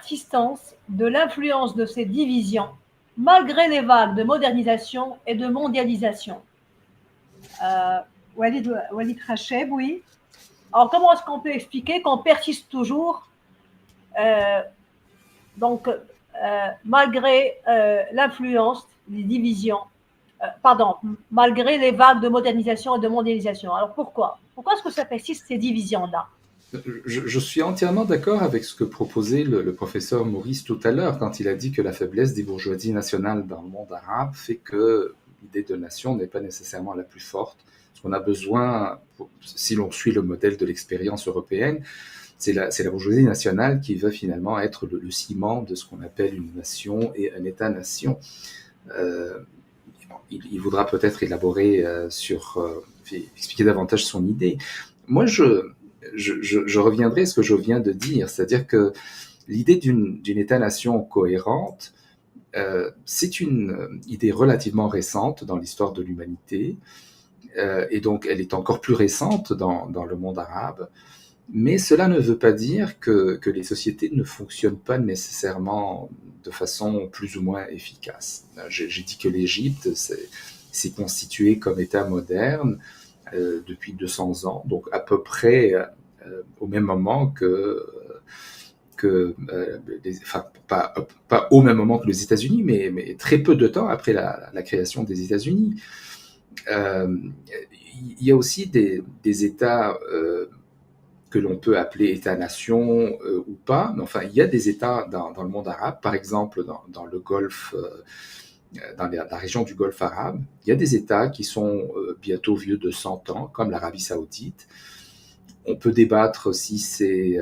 persistance de l'influence de ces divisions, malgré les vagues de modernisation et de mondialisation. Euh, Walid Racheb, oui. Alors, comment est-ce qu'on peut expliquer qu'on persiste toujours, euh, malgré l'influence des divisions, malgré les vagues de modernisation et de mondialisation? Alors, pourquoi? Pourquoi est-ce que ça persiste, ces divisions-là? Je suis entièrement d'accord avec ce que proposait le professeur Maurice tout à l'heure quand il a dit que la faiblesse des bourgeoisies nationales dans le monde arabe fait que l'idée de nation n'est pas nécessairement la plus forte. Ce qu'on a besoin, si l'on suit le modèle de l'expérience européenne, c'est la bourgeoisie nationale qui va finalement être le ciment de ce qu'on appelle une nation et un État-nation. Euh, il voudra peut-être élaborer expliquer davantage son idée. Moi, je reviendrai à ce que je viens de dire, c'est-à-dire que l'idée d'une État-nation cohérente, c'est une idée relativement récente dans l'histoire de l'humanité, et donc elle est encore plus récente dans le monde arabe, mais cela ne veut pas dire que les sociétés ne fonctionnent pas nécessairement de façon plus ou moins efficace. J'ai dit que l'Égypte s'est constituée comme État moderne depuis 200 ans, donc à peu près au même moment pas au même moment que les États-Unis, mais très peu de temps après la création des États-Unis. Il y a aussi des États que l'on peut appeler États-nations ou pas, mais enfin, il y a des États dans le monde arabe, par exemple dans le Golfe, dans la région du Golfe arabe, il y a des États qui sont bientôt vieux de 100 ans, comme l'Arabie saoudite. On peut débattre si c'est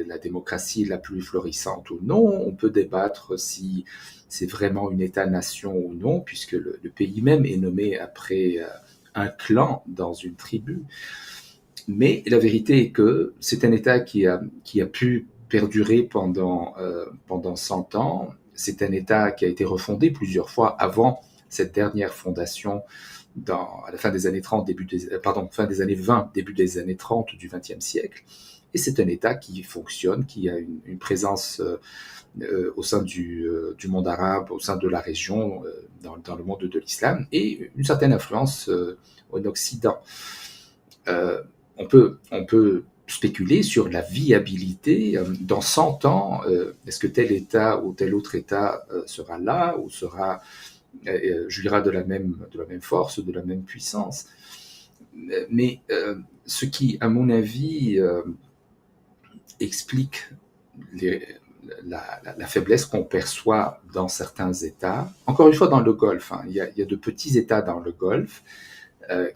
la démocratie la plus florissante ou non, on peut débattre si c'est vraiment une État-nation ou non, puisque le pays même est nommé après un clan dans une tribu. Mais la vérité est que c'est un État qui a pu perdurer pendant 100 ans. C'est un État qui a été refondé plusieurs fois avant cette dernière fondation à la fin des années 30, fin des années 20, début des années 30 du XXe siècle. Et c'est un État qui fonctionne, qui a une présence au sein du monde arabe, au sein de la région, dans le monde de l'islam, et une certaine influence en Occident. On peut spéculer sur la viabilité. Dans 100 ans, est-ce que tel État ou tel autre État sera là ou jouira de la même force, de la même puissance? Mais ce qui, à mon avis, explique la faiblesse qu'on perçoit dans certains États, encore une fois dans le Golfe, il y a de petits États dans le Golfe,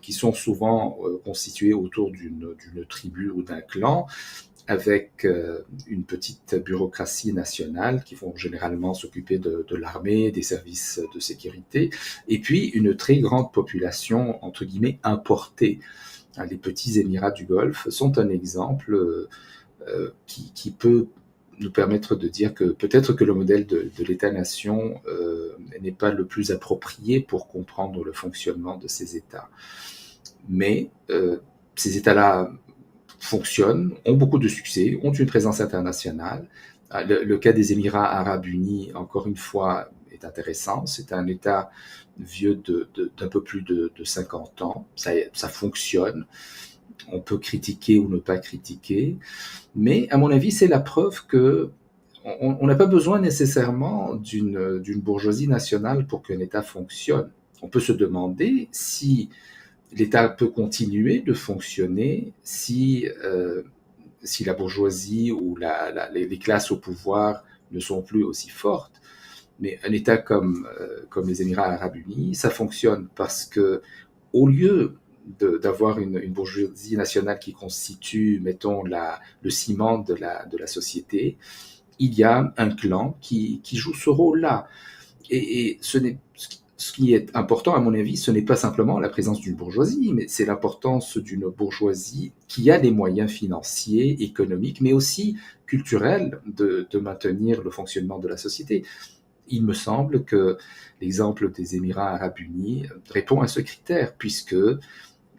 qui sont souvent constitués autour d'une tribu ou d'un clan, avec une petite bureaucratie nationale qui vont généralement s'occuper de l'armée, des services de sécurité, et puis une très grande population, entre guillemets, importée. Les petits Émirats du Golfe sont un exemple qui peut nous permettre de dire que peut-être que le modèle de l'État-nation n'est pas le plus approprié pour comprendre le fonctionnement de ces États. Mais ces États-là fonctionnent, ont beaucoup de succès, ont une présence internationale. Le cas des Émirats arabes unis, encore une fois, est intéressant. C'est un État vieux d'un peu plus de 50 ans. Ça fonctionne. On peut critiquer ou ne pas critiquer. Mais à mon avis, c'est la preuve que on n'a pas besoin nécessairement d'une bourgeoisie nationale pour qu'un État fonctionne. On peut se demander si l'État peut continuer de fonctionner si la bourgeoisie ou les classes au pouvoir ne sont plus aussi fortes. Mais un État comme les Émirats arabes unis, ça fonctionne parce que, au lieu d'avoir une bourgeoisie nationale qui constitue, mettons, le ciment de la société, il y a un clan qui joue ce rôle-là. Et ce qui est important, à mon avis, ce n'est pas simplement la présence d'une bourgeoisie, mais c'est l'importance d'une bourgeoisie qui a les moyens financiers, économiques, mais aussi culturels de maintenir le fonctionnement de la société. Il me semble que l'exemple des Émirats arabes unis répond à ce critère, puisque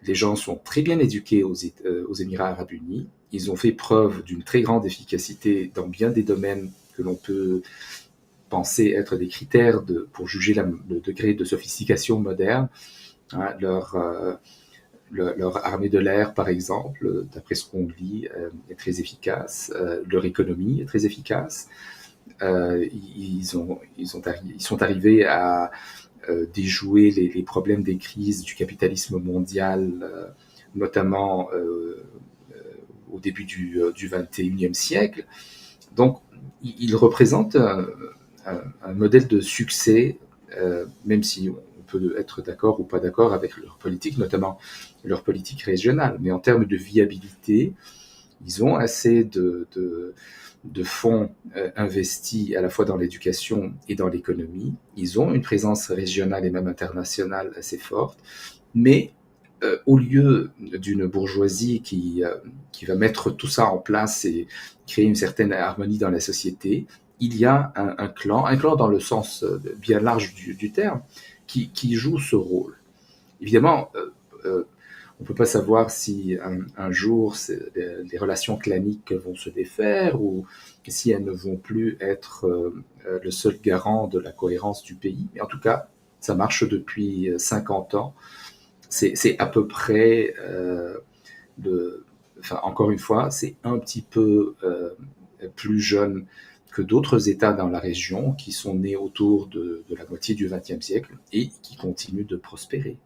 les gens sont très bien éduqués aux Émirats arabes unis. Ils ont fait preuve d'une très grande efficacité dans bien des domaines que l'on peut penser être des critères pour juger le degré de sophistication moderne. Hein, leur armée de l'air, par exemple, d'après ce qu'on lit, est très efficace. Leur économie est très efficace. Ils sont arrivés à déjouer les problèmes des crises du capitalisme mondial, notamment au début du 21e siècle. Donc, ils représentent un modèle de succès, même si on peut être d'accord ou pas d'accord avec leur politique, notamment leur politique régionale. Mais en termes de viabilité, ils ont assez de fonds investis à la fois dans l'éducation et dans l'économie. Ils ont une présence régionale et même internationale assez forte, mais au lieu d'une bourgeoisie qui va mettre tout ça en place et créer une certaine harmonie dans la société, il y a un clan dans le sens bien large du terme, qui joue ce rôle. Évidemment, on ne peut pas savoir si un jour les relations claniques vont se défaire ou si elles ne vont plus être le seul garant de la cohérence du pays. Mais en tout cas, ça marche depuis 50 ans. C'est à peu près, encore une fois, c'est un petit peu plus jeune que d'autres États dans la région qui sont nés autour de la moitié du XXe siècle et qui continuent de prospérer.